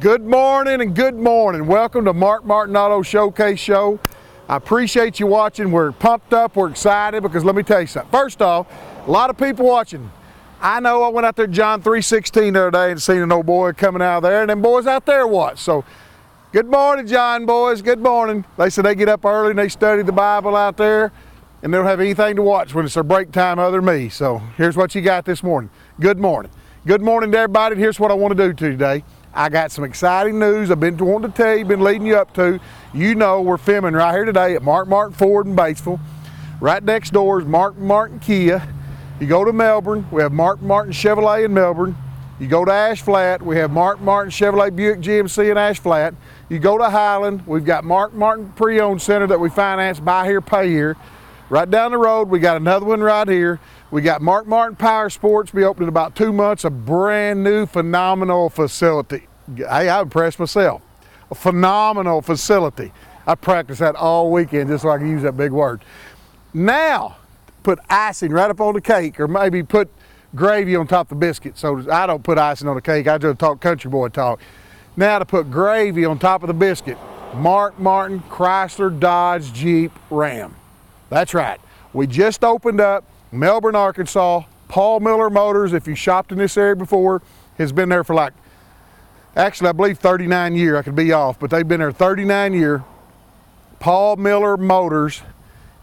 Good morning and good morning. Welcome to Mark Martin Auto Showcase Show. I appreciate you watching. We're pumped up, we're excited because let me tell you something. First off, a lot of people watching. I know I went out there to John 3:16 the other day and seen an old boy coming out of there, and them boys out there watch. So good morning, John boys, good morning. They said they get up early and they study the Bible out there and they don't have anything to watch when it's their break time other than me. So here's what you got this morning. Good morning. Good morning to everybody. Here's what I want to do today. I got some exciting news I've been wanting to tell you, been leading you up to. You know we're filming right here today at Mark Martin Ford in Batesville. Right next door is Mark Martin Kia. You go to Melbourne, we have Mark Martin Chevrolet in Melbourne. You go to Ash Flat, we have Mark Martin Chevrolet Buick GMC in Ash Flat. You go to Highland, we've got Mark Martin Pre-Owned Center that we finance, buy here, pay here. Right down the road, we got another one right here. We got Mark Martin Power Sports, be open in about 2 months, a brand new phenomenal facility. Hey, I impressed myself. A phenomenal facility. I practiced that all weekend just so I can use that big word. Now, put icing right up on the cake, or maybe put gravy on top of the biscuit. So I don't put icing on the cake, I just talk country boy talk. Now to put gravy on top of the biscuit, Mark Martin Chrysler Dodge Jeep Ram. That's right. We just opened up Melbourne, Arkansas. Paul Miller Motors, if you shopped in this area before, has been there for like, actually I believe 39 years. I could be off, but they've been there 39 years. Paul Miller Motors,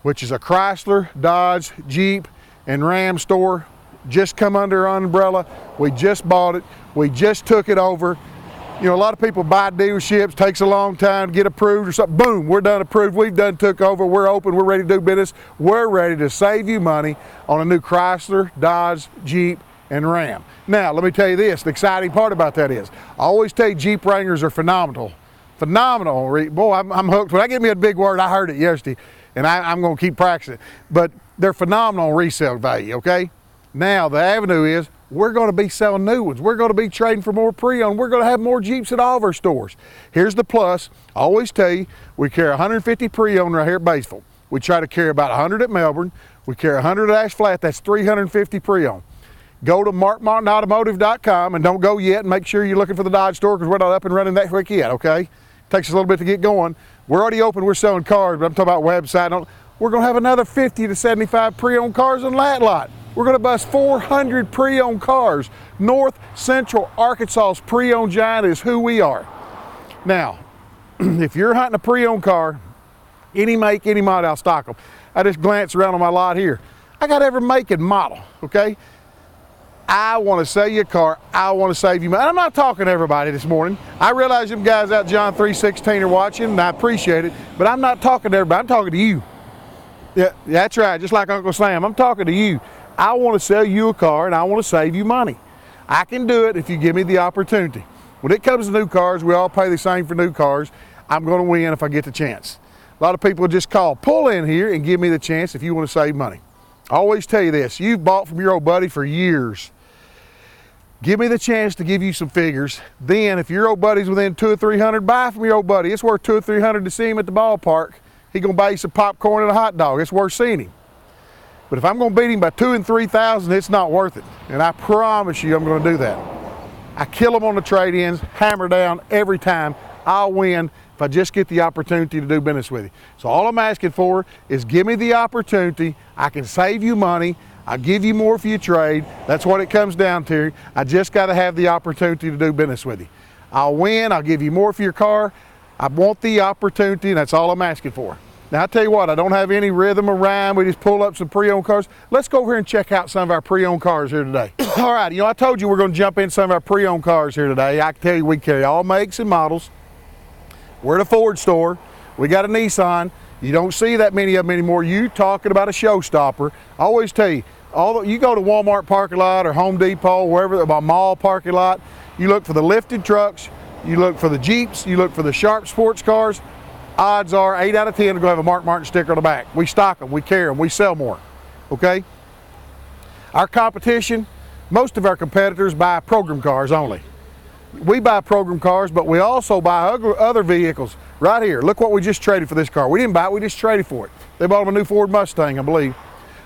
which is a Chrysler, Dodge, Jeep, and Ram store, just come under our umbrella. We just bought it. We just took it over. You know, a lot of people buy dealerships, takes a long time to get approved or something. Boom, we're done approved. We've done took over. We're open. We're ready to do business. We're ready to save you money on a new Chrysler, Dodge, Jeep, and Ram. Now, let me tell you this. The exciting part about that is, I always tell you Jeep Wranglers are phenomenal. Phenomenal. Boy, I'm hooked. When I get me a big word, I heard it yesterday, and I'm going to keep practicing it. But they're phenomenal resale value, okay? Now, the avenue is, we're going to be selling new ones. We're going to be trading for more pre-owned. We're going to have more Jeeps at all of our stores. Here's the plus. I always tell you, we carry 150 pre-owned right here at Batesville. We try to carry about 100 at Melbourne. We carry 100 at Ash Flat. That's 350 pre-owned. Go to markmartinautomotive.com and don't go yet, and make sure you're looking for the Dodge store because we're not up and running that quick yet, okay? Takes us a little bit to get going. We're already open. We're selling cars, but I'm talking about website. We're going to have another 50 to 75 pre-owned cars on that lot. We're going to bust 400 pre-owned cars. North Central Arkansas's pre-owned giant is who we are. Now, if you're hunting a pre-owned car, any make, any model, I'll stock them. I just glance around on my lot here. I got every make and model, okay? I want to sell you a car. I want to save you money. I'm not talking to everybody this morning. I realize them guys out John 3:16 are watching, and I appreciate it, but I'm not talking to everybody. I'm talking to you. Yeah, that's right, just like Uncle Sam. I'm talking to you. I want to sell you a car and I want to save you money. I can do it if you give me the opportunity. When it comes to new cars, we all pay the same for new cars. I'm going to win if I get the chance. A lot of people just call, pull in here and give me the chance if you want to save money. I always tell you this, you've bought from your old buddy for years. Give me the chance to give you some figures. Then if your old buddy's within 200 or 300, buy from your old buddy. It's worth 200 or 300 to see him at the ballpark. He's going to buy you some popcorn and a hot dog. It's worth seeing him. But if I'm going to beat him by 2,000 and 3,000, it's not worth it. And I promise you I'm going to do that. I kill them on the trade-ins, hammer down every time. I'll win if I just get the opportunity to do business with you. So all I'm asking for is give me the opportunity. I can save you money. I'll give you more for your trade. That's what it comes down to. I just got to have the opportunity to do business with you. I'll win. I'll give you more for your car. I want the opportunity, and that's all I'm asking for. Now, I tell you what, I don't have any rhythm or rhyme. We just pull up some pre-owned cars. Let's go over here and check out some of our pre-owned cars here today. All right, you know, I told you we're going to jump in some of our pre-owned cars here today. I can tell you we carry all makes and models. We're at a Ford store. We got a Nissan. You don't see that many of them anymore. You talking about a showstopper. I always tell you, you go to Walmart parking lot or Home Depot, wherever, a mall parking lot, you look for the lifted trucks, you look for the Jeeps, you look for the sharp sports cars. Odds are 8 out of 10 are going to have a Mark Martin sticker on the back. We stock them, we carry them, we sell more, okay? Our competition, most of our competitors buy program cars only. We buy program cars, but we also buy other vehicles. Right here, look what we just traded for this car. We didn't buy it, we just traded for it. They bought them a new Ford Mustang, I believe.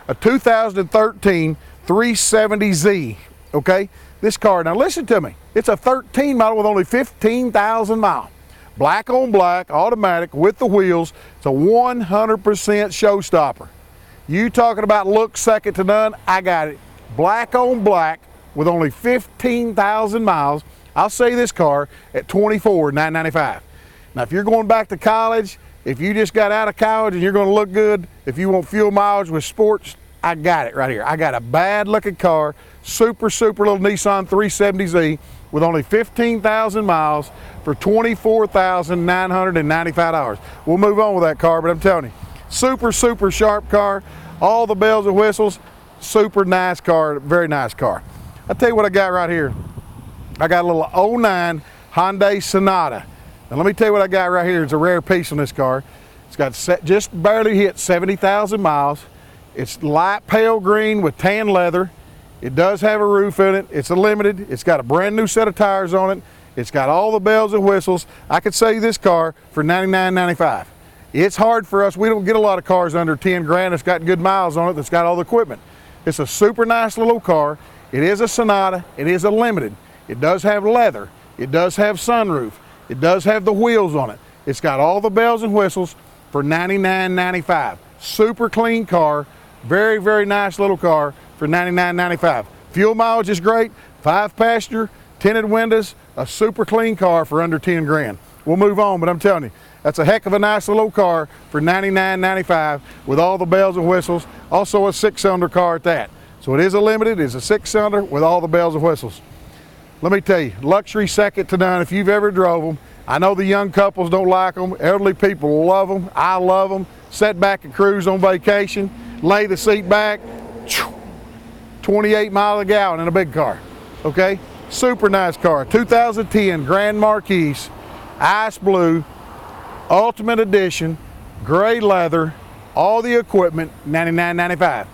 A 2013 370Z, okay? This car, now listen to me, it's a 13 model with only 15,000 miles. Black on black, automatic with the wheels. It's a 100% showstopper. You talking about look second to none? I got it. Black on black with only 15,000 miles. I'll say this car at $24,995. Now, if you're going back to college, if you just got out of college and you're going to look good, if you want fuel mileage with sports, I got it right here. I got a bad looking car, super little Nissan 370Z with only 15,000 miles for $24,995. We'll move on with that car, but I'm telling you, super sharp car, all the bells and whistles, super nice car, very nice car. I'll tell you what I got right here. I got a little 09 Hyundai Sonata. Now let me tell you what I got right here. It's a rare piece on this car. It's got just barely hit 70,000 miles. It's light pale green with tan leather. It does have a roof in it. It's a limited. It's got a brand new set of tires on it. It's got all the bells and whistles. I could sell you this car for $99.95. It's hard for us. We don't get a lot of cars under 10 grand that's got good miles on it, that's got all the equipment. It's a super nice little car. It is a Sonata. It is a limited. It does have leather. It does have sunroof. It does have the wheels on it. It's got all the bells and whistles for $99.95. Super clean car. Very nice little car for $99.95. Fuel mileage is great. 5-passenger, tinted windows, a super clean car for under 10 grand. We'll move on, but I'm telling you, that's a heck of a nice little car for $99.95 with all the bells and whistles. Also a 6-cylinder car at that. So it is a limited, it's a 6-cylinder with all the bells and whistles. Let me tell you, luxury second to none. If you've ever drove them, I know the young couples don't like them. Elderly people love them. I love them. Sit back and cruise on vacation. Lay the seat back. 28 miles a gallon in a big car. Okay? Super nice car. 2010 Grand Marquis, ice blue, ultimate edition, gray leather, all the equipment, $99.95.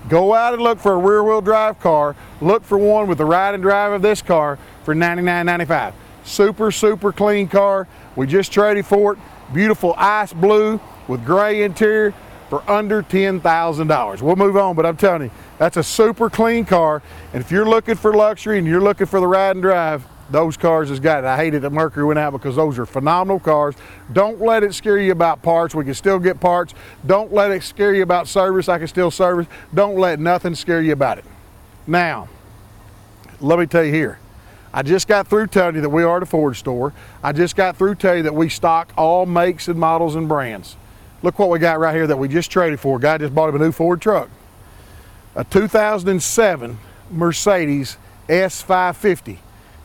Go out and look for a rear-wheel drive car. Look for one with the ride and drive of this car for $99.95. Super clean car. We just traded for it. Beautiful ice blue with gray interior for under $10,000. We'll move on, but I'm telling you, that's a super clean car. And if you're looking for luxury and you're looking for the ride and drive, those cars has got it. I hated that Mercury went out because those are phenomenal cars. Don't let it scare you about parts. We can still get parts. Don't let it scare you about service. I can still service. Don't let nothing scare you about it. Now, let me tell you here. I just got through telling you that we are the Ford store. I just got through telling you that we stock all makes and models and brands. Look what we got right here that we just traded for. A guy just bought him a new Ford truck. A 2007 Mercedes S550.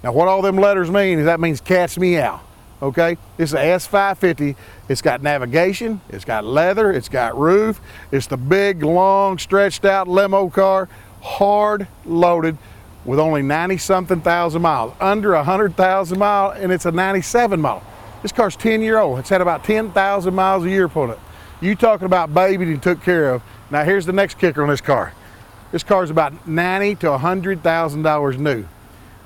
Now what all them letters mean is that means catch me out, okay? This is a S550. It's got navigation, it's got leather, it's got roof. It's the big, long, stretched out limo car, hard loaded with only 90-something thousand miles, under 100,000 miles, and it's a 97 model. This car's 10-year-old. It's had about 10,000 miles a year upon it. You talking about babied and took care of. Now here's the next kicker on this car. This car's about $90,000 to $100,000 new.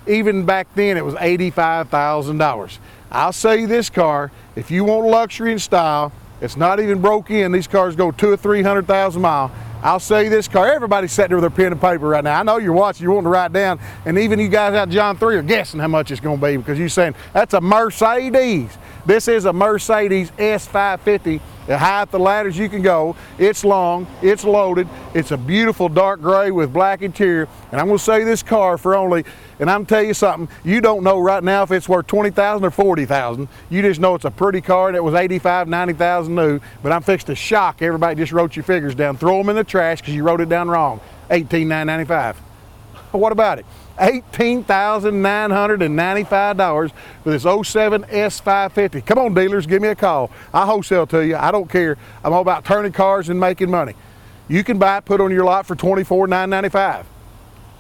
Even back then it was $85,000. I'll sell you this car, if you want luxury and style, it's not even broke in. These cars go 200,000 or 300,000 miles. I'll sell you this car. Everybody's sitting there with their pen and paper right now. I know you're watching, you're wanting to write down, and even you guys out John 3 are guessing how much it's going to be because you're saying, that's a Mercedes. This is a Mercedes S550. The high up the ladders you can go. It's long, it's loaded. It's a beautiful dark gray with black interior. And I'm going to sell you this car for only, and I'm telling you something, you don't know right now if it's worth $20,000 or $40,000. You just know it's a pretty car and it was $85,000, $90,000 new. But I'm fixed to shock everybody just wrote your figures down. Throw them in the trash because you wrote it down wrong. $18,995. What about it? $18,995 for this 07 S550. Come on, dealers, give me a call. I wholesale to you. I don't care. I'm all about turning cars and making money. You can buy it, put on your lot for $24,995.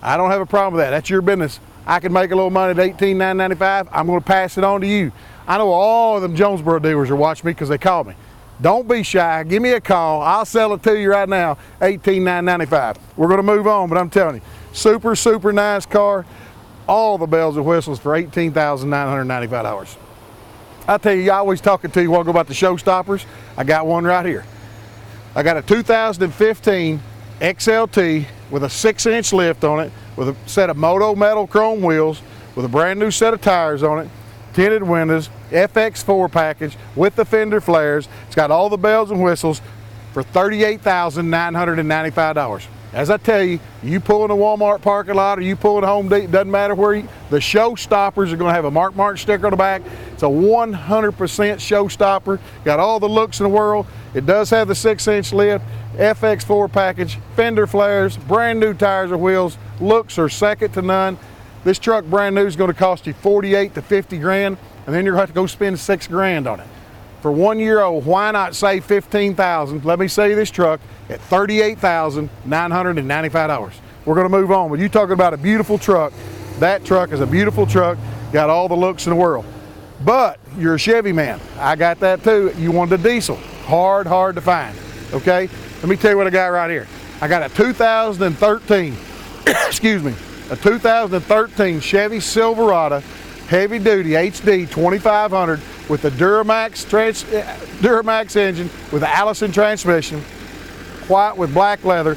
I don't have a problem with that. That's your business. I can make a little money at $18,995. I'm going to pass it on to you. I know all of them Jonesboro dealers are watching me because they call me. Don't be shy. Give me a call. I'll sell it to you right now, $18,995. We're going to move on, but I'm telling you, super nice car. All the bells and whistles for $18,995. I tell you, I always talking to you want to go about the showstoppers. I got one right here. I got a 2015 XLT with a 6-inch lift on it, with a set of Moto metal chrome wheels, with a brand new set of tires on it, tinted windows, FX4 package with the fender flares. It's got all the bells and whistles for $38,995. As I tell you, you pull in a Walmart parking lot or you pull in a Home Depot, doesn't matter where the showstoppers are going to have a Mark Martin sticker on the back. It's a 100% showstopper. Got all the looks in the world. It does have the 6-inch lift, FX4 package, fender flares, brand new tires and wheels. Looks are second to none. This truck brand new is going to cost you 48 to 50 grand, and then you're going to have to go spend 6 grand on it. For 1 year old, why not save 15,000? Let me sell you this truck at $38,995. We're going to move on. But you talking about a beautiful truck. That truck is a beautiful truck. Got all the looks in the world. But you're a Chevy man. I got that too. You wanted a diesel. Hard to find. Okay? Let me tell you what I got right here. I got a 2013, excuse me, a 2013 Chevy Silverado heavy duty HD 2500 with the Duramax engine with the Allison transmission, white with black leather,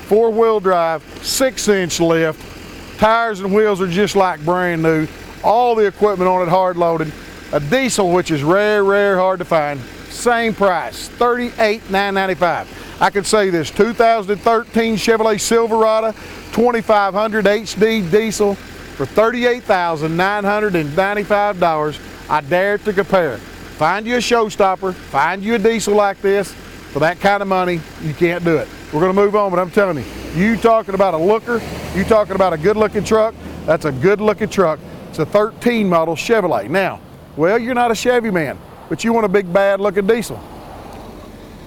4-wheel drive, 6-inch lift. Tires and wheels are just like brand new. All the equipment on it hard loaded. A diesel, which is rare, hard to find. Same price, $38,995. I could say this 2013 Chevrolet Silverado 2500 HD diesel for $38,995. I dare to compare. Find you a showstopper, find you a diesel like this. For that kind of money, you can't do it. We're going to move on, but I'm telling you, you talking about a looker, you talking about a good-looking truck, that's a good-looking truck. It's a 13 model Chevrolet. Now, well, you're not a Chevy man, but you want a big, bad-looking diesel.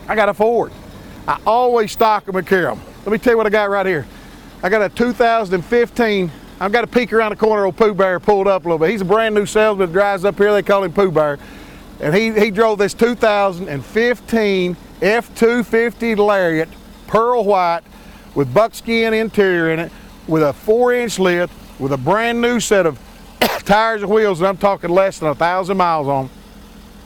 I got a Ford. I always stock them and carry them. Let me tell you what I got right here. I got a 2015, I've got to peek around the corner, old Pooh Bear pulled up a little bit. He's a brand new salesman that drives up here, they call him Pooh Bear. And he drove this 2015 F-250 Lariat, pearl white, with buckskin interior in it, with a 4-inch lift, with a brand new set of tires and wheels, and I'm talking less than 1,000 miles on.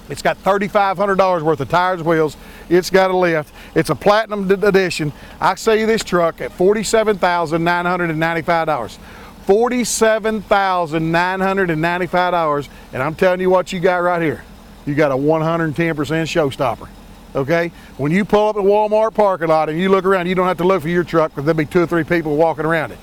It's got $3,500 worth of tires and wheels. It's got a lift. It's a platinum edition. I sell you this truck at $47,995. $47,995, and I'm telling you what you got right here. You got a 110% showstopper. Okay? When you pull up at Walmart parking lot and you look around, you don't have to look for your truck because there'll be 2 or 3 people walking around it.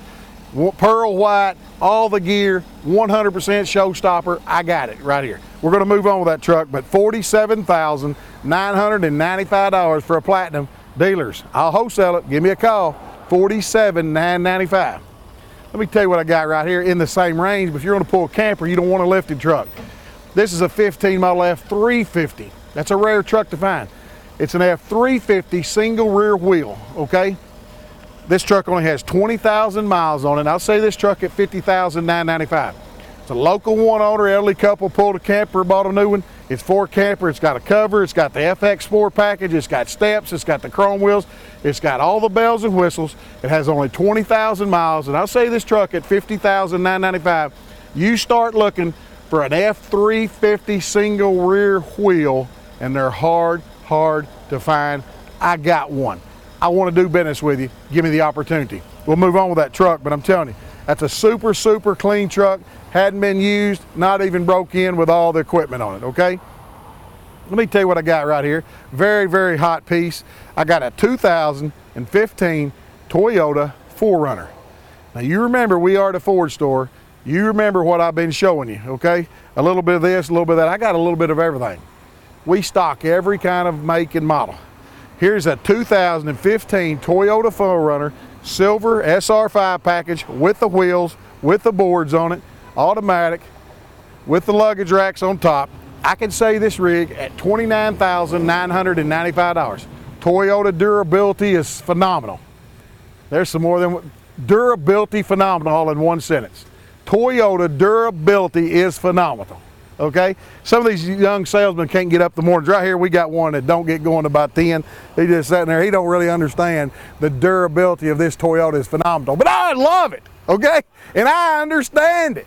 Pearl white, all the gear, 100% showstopper. I got it right here. We're going to move on with that truck, but $47,995 for a platinum. Dealers, I'll wholesale it. Give me a call. $47,995. Let me tell you what I got right here in the same range, but if you're going to pull a camper, you don't want a lifted truck. This is a 15 model F350. That's a rare truck to find. It's an F350 single rear wheel, okay? This truck only has 20,000 miles on it. I'll say this truck at $50,995. It's a local one owner, elderly couple pulled a camper, bought a new one. It's for a camper. It's got a cover. It's got the FX4 package. It's got steps. It's got the chrome wheels. It's got all the bells and whistles. It has only 20,000 miles. And I'll say this truck at $50,995. You start looking for an F350 single rear wheel, and they're hard to find. I got one. I want to do business with you. Give me the opportunity. We'll move on with that truck, but I'm telling you, that's a super clean truck. Hadn't been used, not even broke in, with all the equipment on it, okay? Let me tell you what I got right here. Very hot piece. I got a 2015 Toyota 4Runner. Now you remember we are the Ford store. You remember what I've been showing you, okay? A little bit of this, a little bit of that. I got a little bit of everything. We stock every kind of make and model. Here's a 2015 Toyota 4Runner, silver SR5 package with the wheels, with the boards on it, automatic, with the luggage racks on top. I can say this rig at $29,995. Toyota durability is phenomenal. There's some more than durability phenomenal all in one sentence. Toyota durability is phenomenal. Okay, some of these young salesmen can't get up the mornings. Right here we got one that don't get going about 10. He just sitting there. He don't really understand the durability of this Toyota is phenomenal. But I love it, okay? And I understand it.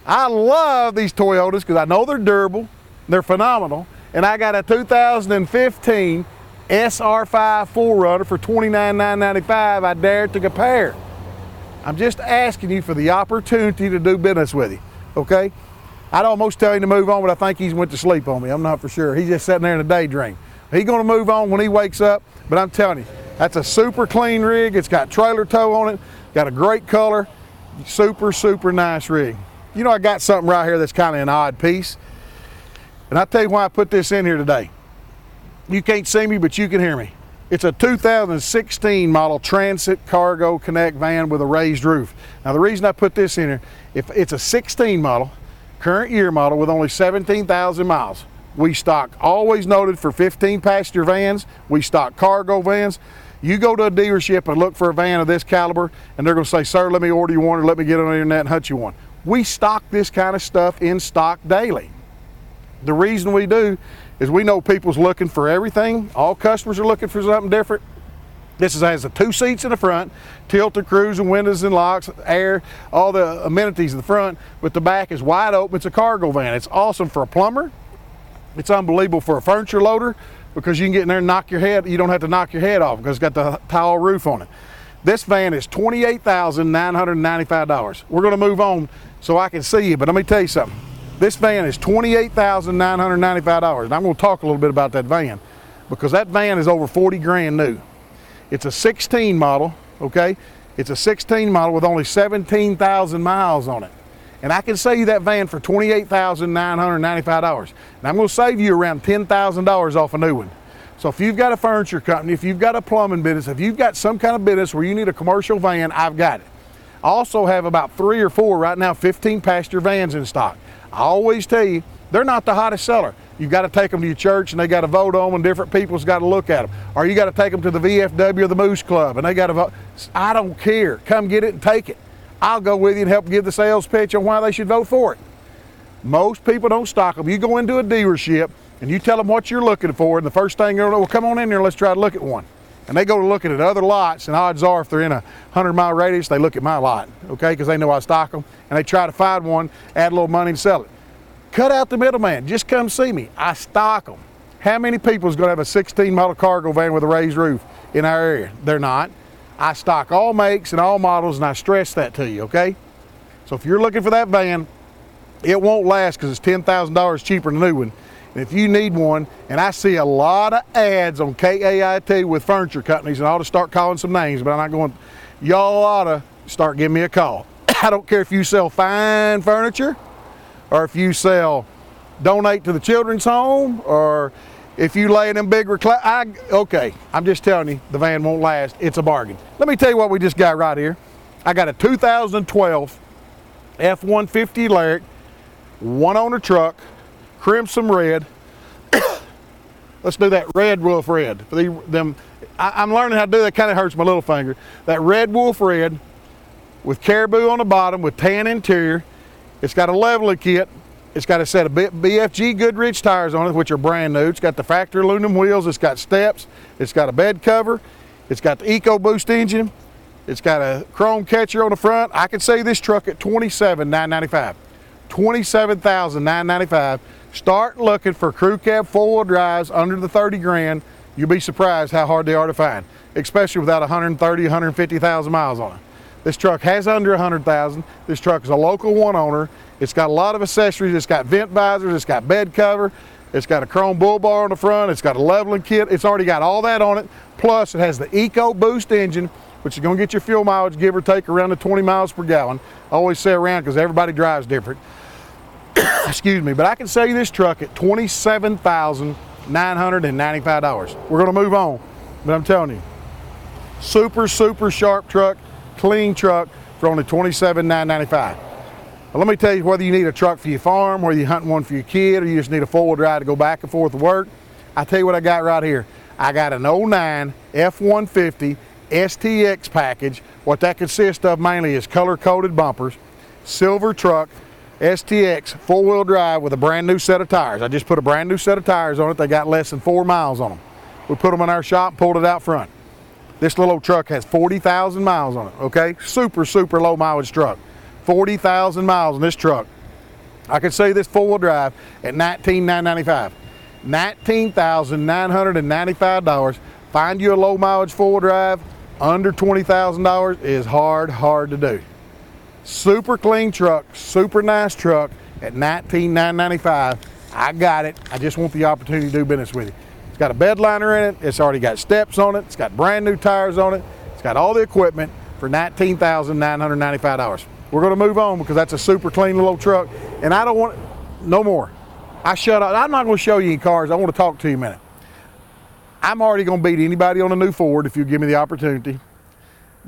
I love these Toyotas because I know they're durable, they're phenomenal, and I got a 2015 SR5 4Runner for $29,995. I dare to compare. I'm just asking you for the opportunity to do business with him, okay? I'd almost tell him to move on, but I think he's went to sleep on me. I'm not for sure. He's just sitting there in a daydream. He's gonna move on when he wakes up, but I'm telling you, that's a super clean rig. It's got trailer tow on it, got a great color, super, super nice rig. You know, I got something right here that's kind of an odd piece. And I'll tell you why I put this in here today. You can't see me, but you can hear me. It's a 2016 model Transit Cargo Connect van with a raised roof. Now the reason I put this in here, if it's a 16 model, current year model with only 17,000 miles. We stock, always noted for 15 passenger vans. We stock cargo vans. You go to a dealership and look for a van of this caliber and they're gonna say, sir, let me order you one or let me get on the internet and hunt you one. We stock this kind of stuff in stock daily. The reason we do is we know people's looking for everything. All customers are looking for something different. This has the 2 seats in the front, tilted cruise and windows and locks, air, all the amenities in the front, but the back is wide open. It's a cargo van. It's awesome for a plumber. It's unbelievable for a furniture loader because you can get in there and knock your head. You don't have to knock your head off because it's got the tile roof on it. This van is $28,995. We're gonna move on so I can see you, but let me tell you something. This van is $28,995. And I'm gonna talk a little bit about that van because that van is over 40 grand new. It's a 16 model, okay? It's a 16 model with only 17,000 miles on it. And I can sell you that van for $28,995. And I'm gonna save you around $10,000 off a new one. So if you've got a furniture company, if you've got a plumbing business, if you've got some kind of business where you need a commercial van, I've got it. I also have about 3 or 4 right now, 15 passenger vans in stock. I always tell you, they're not the hottest seller. You've got to take them to your church and they got to vote on them and different people's got to look at them. Or you got to take them to the VFW or the Moose Club and they got to vote. I don't care. Come get it and take it. I'll go with you and help give the sales pitch on why they should vote for it. Most people don't stock them. You go into a dealership and you tell them what you're looking for and the first thing they're going to, well, come on in there, let's try to look at one. And they go to looking at other lots, and odds are if they're in a 100-mile radius, they look at my lot, okay, because they know I stock them, and they try to find one, add a little money and sell it. Cut out the middleman, just come see me. I stock them. How many people is going to have a 16 model cargo van with a raised roof in our area? They're not. I stock all makes and all models, and I stress that to you, okay? So if you're looking for that van, it won't last because it's $10,000 cheaper than a new one. And if you need one, and I see a lot of ads on KAIT with furniture companies, and I ought to start calling some names, but I'm not going, y'all ought to start giving me a call. I don't care if you sell fine furniture, or if you sell, donate to the children's home, or if you lay in them big okay, I'm just telling you, the van won't last. It's a bargain. Let me tell you what we just got right here. I got a 2012 F-150 Lyric, 1-owner truck, crimson red. Let's do that red wolf red. For I'm learning how to do that, kind of hurts my little finger. That red wolf red with caribou on the bottom with tan interior. It's got a leveling kit. It's got a set of BFG Goodrich tires on it, which are brand new. It's got the factory aluminum wheels. It's got steps. It's got a bed cover. It's got the EcoBoost engine. It's got a chrome catcher on the front. I could sell this truck at $27,995. $27,995. Start looking for crew cab 4-wheel drives under the 30 grand. You'll be surprised how hard they are to find, especially without 130, 150,000 miles on it. This truck has under 100,000. This truck is a local 1-owner. It's got a lot of accessories. It's got vent visors. It's got bed cover. It's got a chrome bull bar on the front. It's got a leveling kit. It's already got all that on it. Plus, it has the EcoBoost engine, which is going to get your fuel mileage, give or take, around the 20 miles per gallon. I always say around because everybody drives different. Excuse me, but I can sell you this truck at $27,995. We're going to move on, but I'm telling you, super, super sharp truck, clean truck for only $27,995. Well, let me tell you, whether you need a truck for your farm, whether you're hunting one for your kid, or you just need a 4-wheel drive to go back and forth to work, I tell you what I got right here. I got an 09 F-150 STX package. What that consists of mainly is color-coded bumpers, silver truck, STX 4-wheel drive with a brand new set of tires. I just put a brand new set of tires on it. They got less than 4 miles on them. We put them in our shop, pulled it out front. This little old truck has 40,000 miles on it, okay? Super, super low mileage truck. 40,000 miles on this truck. I could say this 4-wheel drive at $19,995. $19,995. Find you a low mileage 4-wheel drive, under $20,000 is hard to do. Super clean truck, super nice truck at $19,995. I got it. I just want the opportunity to do business with you. It's got a bed liner in it. It's already got steps on it. It's got brand new tires on it. It's got all the equipment for $19,995. We're going to move on because that's a super clean little truck, and I don't want no more. I shut up. I'm not going to show you any cars. I want to talk to you a minute. I'm already going to beat anybody on a new Ford if you give me the opportunity.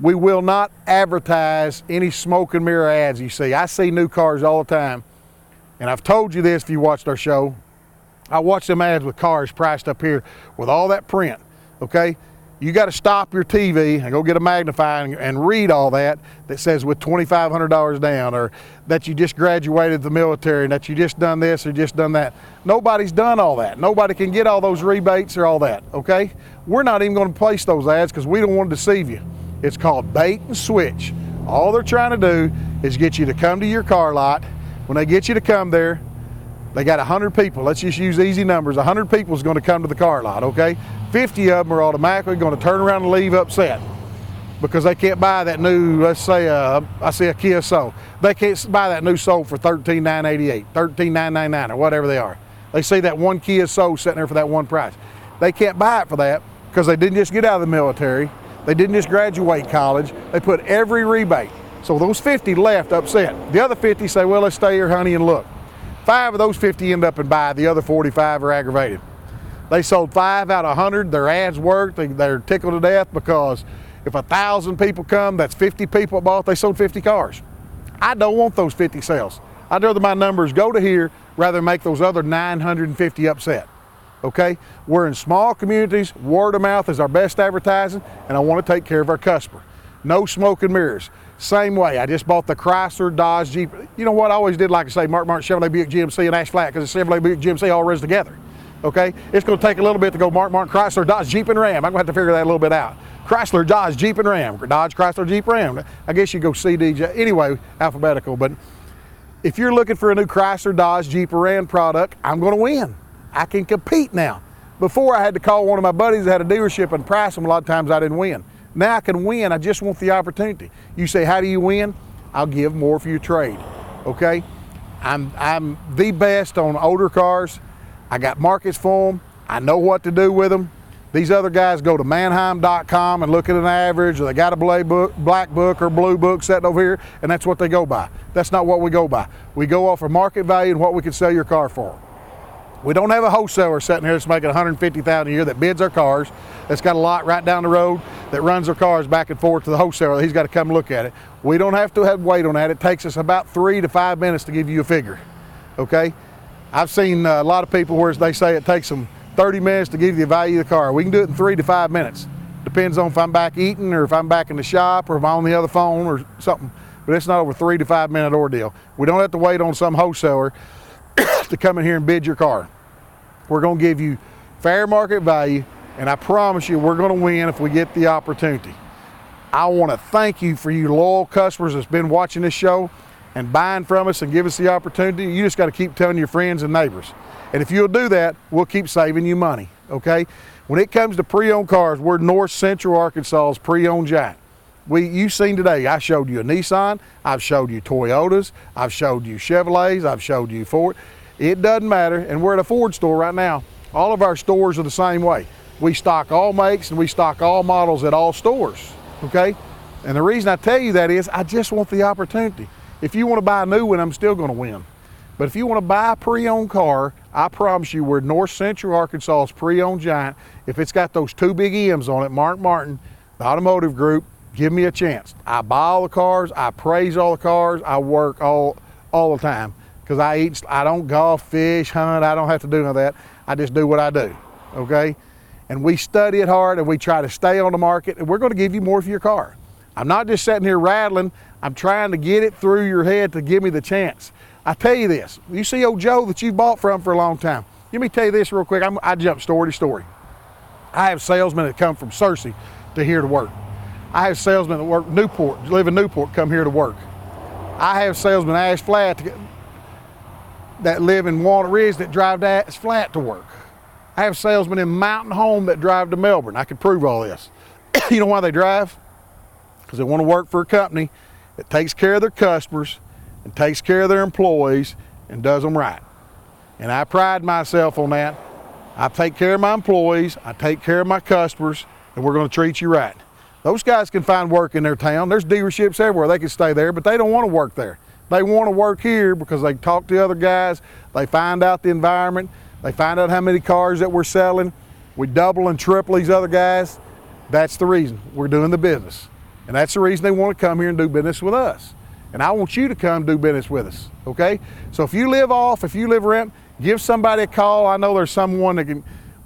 We will not advertise any smoke and mirror ads you see. I see new cars all the time, and I've told you this if you watched our show. I watch them ads with cars priced up here with all that print, okay? You got to stop your TV and go get a magnifier and read all that says with $2,500 down, or that you just graduated the military and that you just done this or just done that. Nobody's done all that. Nobody can get all those rebates or all that, okay? We're not even going to place those ads because we don't want to deceive you. It's called bait and switch. All they're trying to do is get you to come to your car lot. When they get you to come there, they got 100 people. Let's just use easy numbers. 100 people is going to come to the car lot, okay? 50 of them are automatically going to turn around and leave upset because they can't buy that new, let's say, I see a Kia Soul. They can't buy that new Soul for $13,988, $13,999, or whatever they are. They see that one Kia Soul sitting there for that one price. They can't buy it for that because they didn't just get out of the military. They didn't just graduate college. They put every rebate. So those 50 left upset. The other 50 say, well, let's stay here, honey, and look. 5 of those 50 end up and buy. The other 45 are aggravated. They sold 5 out of 100. Their ads worked. They're tickled to death because if 1,000 people come, that's 50 people bought. They sold 50 cars. I don't want those 50 sales. I'd rather my numbers go to here rather than make those other 950 upset. Okay? We're in small communities. Word of mouth is our best advertising, and I want to take care of our customer. No smoke and mirrors. Same way, I just bought the Chrysler, Dodge, Jeep. You know what I always did like to say, Mark Chevrolet, Buick, GMC, and Ash Flat, because it's Chevrolet, Buick, GMC all runs together. Okay? It's going to take a little bit to go Mark, Chrysler, Dodge, Jeep, and Ram. I'm going to have to figure that a little bit out. Chrysler, Dodge, Jeep, and Ram. Dodge, Chrysler, Jeep, Ram. I guess you go CDJ. Anyway, alphabetical. But if you're looking for a new Chrysler, Dodge, Jeep, or Ram product, I'm going to win. I can compete now. Before, I had to call one of my buddies that had a dealership and price them. A lot of times I didn't win. Now I can win. I just want the opportunity. You say, how do you win? I'll give more for your trade. Okay? I'm the best on older cars. I got markets for them. I know what to do with them. These other guys go to Manheim.com and look at an average, or they got a black book or blue book sitting over here, and that's what they go by. That's not what we go by. We go off of market value and what we can sell your car for. We don't have a wholesaler sitting here that's making $150,000 a year that bids our cars, that's got a lot right down the road, that runs their cars back and forth to the wholesaler. He's got to come look at it. We don't have to wait on that. It takes us about 3 to 5 minutes to give you a figure, okay? I've seen a lot of people where they say it takes them 30 minutes to give you the value of the car. We can do it in 3 to 5 minutes. Depends on if I'm back eating or if I'm back in the shop or if I'm on the other phone or something. But it's not over 3 to 5 minute ordeal. We don't have to wait on some wholesaler to come in here and bid your car. We're going to give you fair market value, and I promise you we're going to win if we get the opportunity. I want to thank you for you loyal customers that's been watching this show and buying from us and give us the opportunity. You just got to keep telling your friends and neighbors. And if you'll do that, we'll keep saving you money, okay? When it comes to pre-owned cars, we're North Central Arkansas's pre-owned giant. You've seen today, I showed you a Nissan, I've showed you Toyotas, I've showed you Chevrolets, I've showed you Ford. It doesn't matter, and we're at a Ford store right now. All of our stores are the same way. We stock all makes and we stock all models at all stores, okay? And the reason I tell you that is I just want the opportunity. If you want to buy a new one, I'm still going to win. But if you want to buy a pre-owned car, I promise you we're North Central Arkansas's pre-owned giant. If it's got those 2 big M's on it, Mark Martin, the automotive group, give me a chance. I buy all the cars, I praise all the cars, I work all the time. Because I don't golf, fish, hunt, I don't have to do none of that. I just do what I do, okay? And we study it hard and we try to stay on the market, and we're going to give you more for your car. I'm not just sitting here rattling, I'm trying to get it through your head to give me the chance. I tell you this, you see old Joe that you bought from for a long time. Let me tell you this real quick, I jump story to story. I have salesmen that come from Searcy to here to work. I have salesmen that work Newport, live in Newport, come here to work. I have salesmen Ash Flat that live in Walnut Ridge that drive to Ash Flat to work. I have salesmen in Mountain Home that drive to Melbourne. I can prove all this. You know why they drive? because they want to work for a company that takes care of their customers and takes care of their employees and does them right. And I pride myself on that. I take care of my employees, I take care of my customers, and we're going to treat you right. Those guys can find work in their town. There's dealerships everywhere. They can stay there, but they don't want to work there. They want to work here because they talk to other guys, they find out the environment, they find out how many cars that we're selling. We double and triple these other guys. That's the reason we're doing the business. And that's the reason they want to come here and do business with us. And I want you to come do business with us, okay? So if you live off, if you live around, give somebody a call. I know there's someone that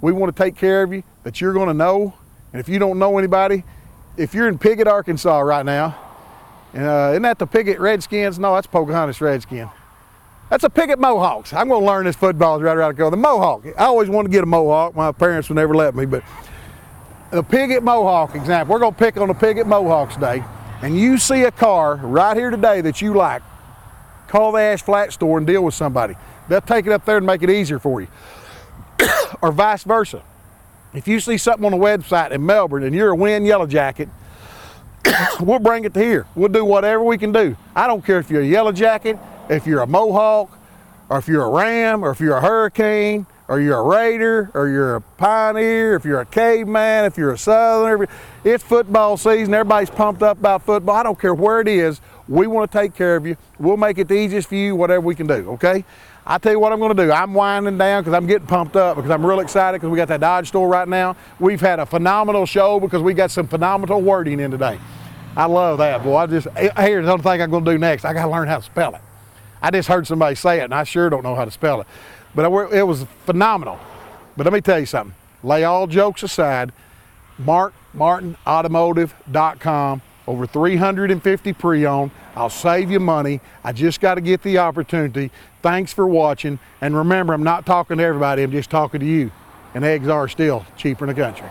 we want to take care of you that you're going to know. And if you don't know anybody, if you're in Piggott, Arkansas right now, isn't that the Piggott Redskins? No, that's Pocahontas Redskin. That's a Piggott Mohawks. I'm going to learn this football right around the corner. The Mohawk. I always wanted to get a Mohawk. My parents would never let me, but the Piggott Mohawk example. We're going to pick on the Piggott Mohawks today. And you see a car right here today that you like, call the Ash Flat store and deal with somebody. They'll take it up there and make it easier for you. Or vice versa. If you see something on the website in Melbourne and you're a Win Yellow Jacket, we'll bring it to here. We'll do whatever we can do. I don't care if you're a Yellow Jacket, if you're a Mohawk, or if you're a Ram, or if you're a Hurricane, or you're a Raider, or you're a Pioneer, if you're a Caveman, if you're a Southerner. It's football season. Everybody's pumped up about football. I don't care where it is. We want to take care of you. We'll make it the easiest for you, whatever we can do, okay? I tell you what I'm going to do. I'm winding down because I'm getting pumped up because I'm real excited because we got that Dodge store right now. We've had a phenomenal show because we got some phenomenal wording in today. I love that, boy. Here's the only thing I'm going to do next. I got to learn how to spell it. I just heard somebody say it, and I sure don't know how to spell it. But it was phenomenal. But let me tell you something. Lay all jokes aside, MarkMartinAutomotive.com. Over 350 pre-owned. I'll save you money. I just got to get the opportunity. Thanks for watching. And remember, I'm not talking to everybody. I'm just talking to you. And eggs are still cheaper in the country.